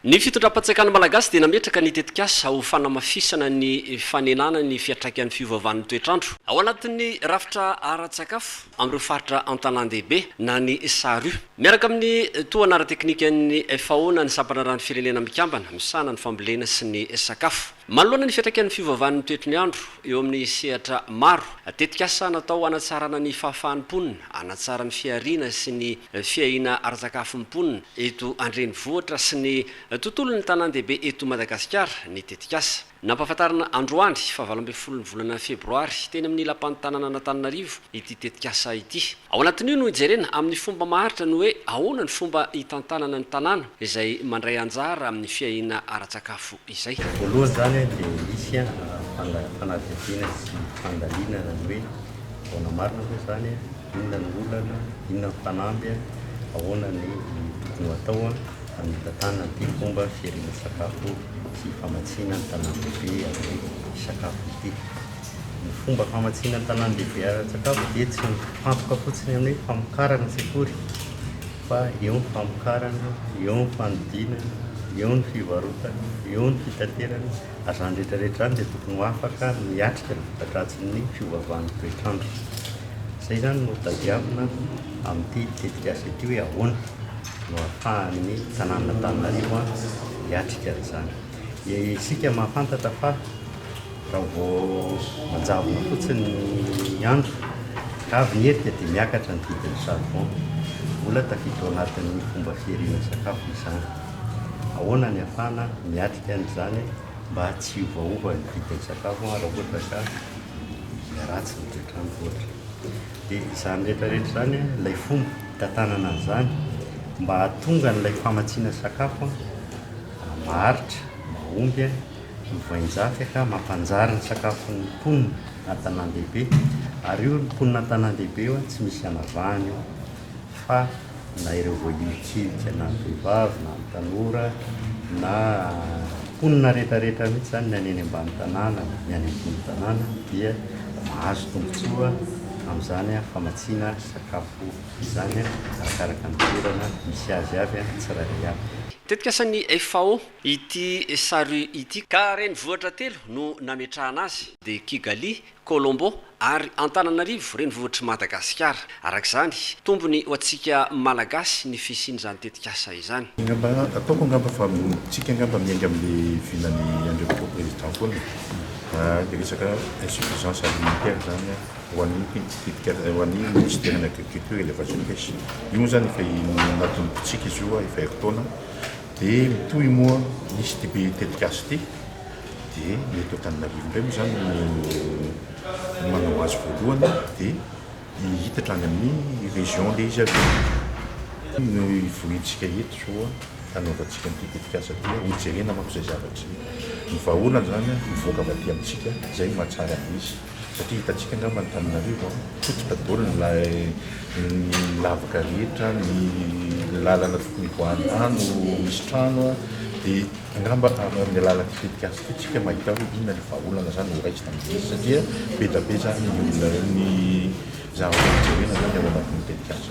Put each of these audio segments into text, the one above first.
Ny fitondram-patsakana malagasy dia nametraka ny tetikasa ho fanamafisana ny fanenana ny fiatraikan'ny fiovavan'ny toetrandro ao anatin'ny rafitra ara-tsakafo amin'ireo faritra an-tanan-dehibe na ny sary io. Miaraka amin'ny toanara teknikan'ny FAO na ny sampana rano firenena mikambana misana ny fambolena sy ny sakafo. Manoloana ny fiatraikan'ny fiovavan'ny toetr'ny andro eo amin'ny sehatra maro, tetikasa natao hanatsarana ny fahafahan'ny mponina, hanatsara ny fiariana sy ny fiahiana ara-tsakafon'ny mponina eto andrenivohitra sy ny tontolo ny tanan-dehibe eto Madagasikara ny tetikasa. Nampahafantarana androany fa 20 ny volana febroary teny amin'ny lapantanana Antananarivo ity tetikasa ity. Ao anatin'io no ijerena amin'ny fomba maharitra ny hoe ahoana ny fomba hitantanana ny tanàna izay mandray anjara amin'ny fiahiana ara-tsakafo izay. Voalohany zany dia misy fanadihadiana sy fandalinana ny hoe ahoana marina koa zany inona ny olana, inona ny fanamby, ahoana ny tokony atao amin'ny ity fomba fiahiana sakafo sy famatsiana ny tanan-dehibe amin'ny sakafo ity. Ny fomba famatsiana ny tanan-dehibe ara-tsakafo dia tsy mifantoka fotsiny amin'ny famokarana sekory fa eo ny famokarana, eo ny fanodinana, eo ny fivarotana, eo ny fitaterana, ary zany rehetrarehetra zany dia tokony ho afaka miatrika ny voka-dratsin'ny fiovavan'ny toetrandro. Izay zany no tadiavina amin'ity tetikasa ity hoe ahoana no ahafahan'ny tanàna Antananarivo hiatrika izany. Isika mahafantatra fa raha vao manjavona fotsiny ny andro ka avy ny herika dia miakatra ny didin'ny charbon, mbola tafiditra ao anatin'ny fomba fiahiana sakafo izany. Ahoana ny ahafahana miatrika an'izany mba tsy hiovaova ny didin'ny sakafo raha ohatra ka miaratsy ny toetrandro ohatra. Dia izany rehetrarehetra zany ilay fomba hitantanana an'izany mba hahatonga n'ilay famatsiana sakafo maharitra, mahomby, mivoainjaka ka mampanjary ny sakafon'ny mponina an-tanan-dehibe. Ary io ny mponina an-tanan-dehibe io tsy misy anavahany io fa na ireo voahilikilika na ny vehivavy na ny tanora na mponina rehetrarehetra mihitsy zany ny any ambany tanàna, ny any ambony tanàna dia mahazo tombotsoa amin'izany famatsiana sakafo izany arakaraka ny toerana misy azy avy tsirairay avy. Tetikasan'ny FAO ity sary ity ka renivohitra telo no nametrahana azy dia Kigali, Colombo ary Antananarivo renivohitry Madagasikara. Arak'izany tombony ho antsika malagasy ny fisian'izany tetikasa izany. Ataoko angamba fa tsika angamba miainga amin'ny vilan'ny andreo président foana dia resaka insuffisance alimentaire zany ho an'ny ministère de l'agriculture et l'élevage des pêches. Io moa zany efa natombotsika izy io efa herintaona dia mitohy moa nisy tibe tetikasa ity dia eto Antananarivo indray moa zany manao azy voalohany dia hitatra any amin'ny région le izy avy. Ny vohitsika eto zao anaovantsika ny tetikasa ity hojerena manko izay zavatra ny vahoana zany mivoaka avy aty amintsika izay mahatsara izy satria hitantsika angamba ny Antananarivo fototra daholo ny lavaka rehetra, ny lalana tokony voahantano misy trano dia angamba amin'ny alalan'ny tetikasa ity tsika mahita hoe inona ny vahaolana zany ho raisy tamin'izy satria be da be zany ny zava-jerena zany ao anatin'ny tetikasa.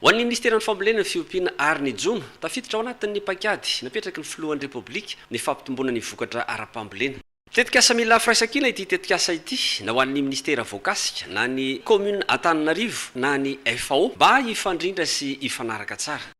Ho an'ny ministera ny fambolena ny fiompiana ary ny jono tafiditra ao anatin'ny pakady napetraky ny filohan'ny repoblika ny fampitomboana ny vokatra ara-pambolena. Tetikasa mila firaisan-kina ity tetikasa ity na ho an'ny ministera voakasika na ny commune Antananarivo na ny FAO mba hifandrindra sy hifanaraka tsara.